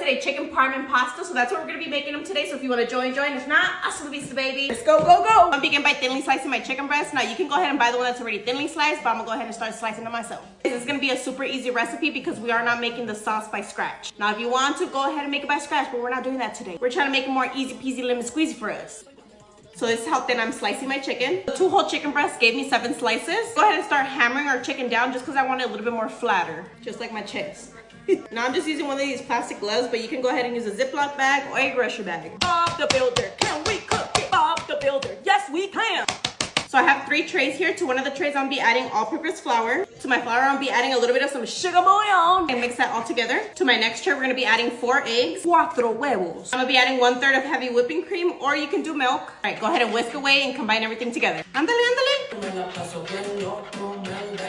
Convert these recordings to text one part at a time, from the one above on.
requested a chicken parm and pasta, so that's what we're gonna be making them today. So if you wanna join. If not, hasta la vista, baby. Let's go, go, go. I'm gonna begin by thinly slicing my chicken breast. Now you can go ahead and buy the one that's already thinly sliced, but I'm gonna go ahead and start slicing it myself. This is gonna be a super easy recipe because we are not making the sauce by scratch. Now if you want to, go ahead and make it by scratch, but we're not doing that today. We're trying to make it more easy peasy lemon squeezy for us. So this is how thin I'm slicing my chicken. The 2 whole chicken breasts gave me 7 slices. Go ahead and start hammering our chicken down just because I want it a little bit more flatter, just like my chest. Now I'm just using one of these plastic gloves, but you can go ahead and use a Ziploc bag or a grocery bag. Bob the Builder, can we cook it? Bob the Builder, yes we can. So I have 3 trays here. To one of the trays, I'm gonna be adding all-purpose flour. To my flour, I'm gonna be adding a little bit of some sugar bouillon and mix that all together. To my next tray, we're gonna be adding 4 eggs. 4 huevos. I'm gonna be adding 1/3 of heavy whipping cream, or you can do milk. All right, go ahead and whisk away and combine everything together. Andale, andale.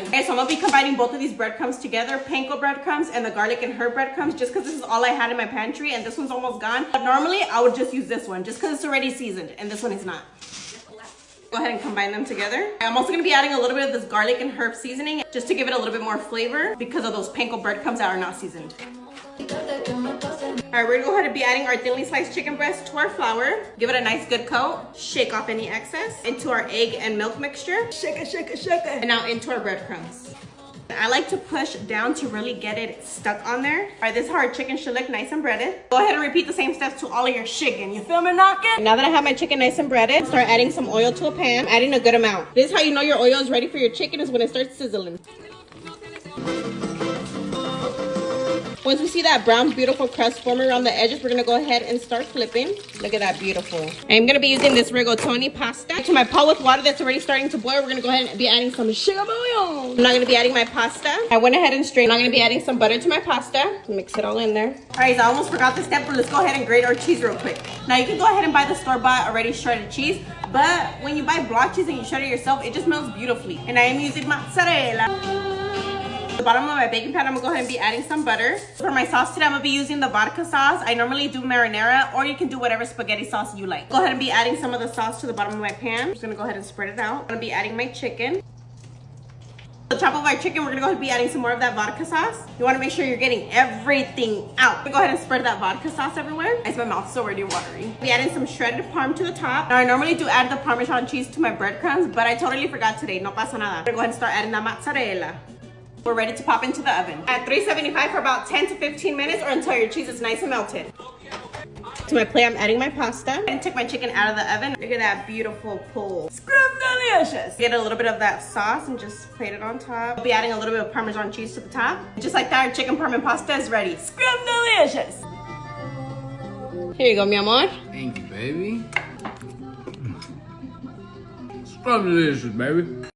Okay, so I'm gonna be combining both of these breadcrumbs together, panko breadcrumbs and the garlic and herb breadcrumbs, just because this is all I had in my pantry and this one's almost gone. But normally, I would just use this one, just because it's already seasoned and this one is not. Go ahead and combine them together. I'm also gonna be adding a little bit of this garlic and herb seasoning just to give it a little bit more flavor because of those panko breadcrumbs that are not seasoned. All right, we're gonna go ahead and be adding our thinly sliced chicken breast to our flour. Give it a nice good coat. Shake off any excess. Into our egg and milk mixture. Shake it, shake it, shake it. And now into our breadcrumbs. I like to push down to really get it stuck on there. All right, this is how our chicken should look, nice and breaded. Go ahead and repeat the same steps to all of your chicken. You feel me, knocking? Now that I have my chicken nice and breaded, start adding some oil to a pan. Adding a good amount. This is how you know your oil is ready for your chicken, is when it starts sizzling. Once we see that brown, beautiful crust forming around the edges, we're gonna go ahead and start flipping. Look at that, beautiful. I'm gonna be using this rigatoni pasta. To my pot with water that's already starting to boil, we're gonna go ahead and be adding some sugar bouillon. I'm not gonna be adding my pasta. I went ahead and strained. I'm gonna be adding some butter to my pasta. Mix it all in there. All right, so I almost forgot this step, but let's go ahead and grate our cheese real quick. Now you can go ahead and buy the store-bought already shredded cheese, but when you buy block cheese and you shred it yourself, it just melts beautifully. And I am using mozzarella. At the bottom of my baking pan, I'm gonna go ahead and be adding some butter. For my sauce today, I'm gonna be using the vodka sauce. I normally do marinara, or you can do whatever spaghetti sauce you like. Go ahead and be adding some of the sauce to the bottom of my pan. I'm just gonna go ahead and spread it out. I'm gonna be adding my chicken. On top of our chicken, we're gonna go ahead and be adding some more of that vodka sauce. You wanna make sure you're getting everything out. Go ahead and spread that vodka sauce everywhere. My mouth's already watery. Be adding some shredded parm to the top. Now I normally do add the Parmesan cheese to my breadcrumbs, but I totally forgot today. No pasa nada. I'm gonna go ahead and start adding that mozzarella. We're ready to pop into the oven at 375 for about 10 to 15 minutes, or until your cheese is nice and melted. To my plate, I'm adding my pasta and take my chicken out of the oven. Look at that beautiful pull. Scrum-delicious. Get a little bit of that sauce and just plate it on top. I'll be adding a little bit of Parmesan cheese to the top. Just like that, our chicken parm and pasta is ready. Scrum-delicious. Here you go, mi amor. Thank you, baby. Scrum-delicious, baby.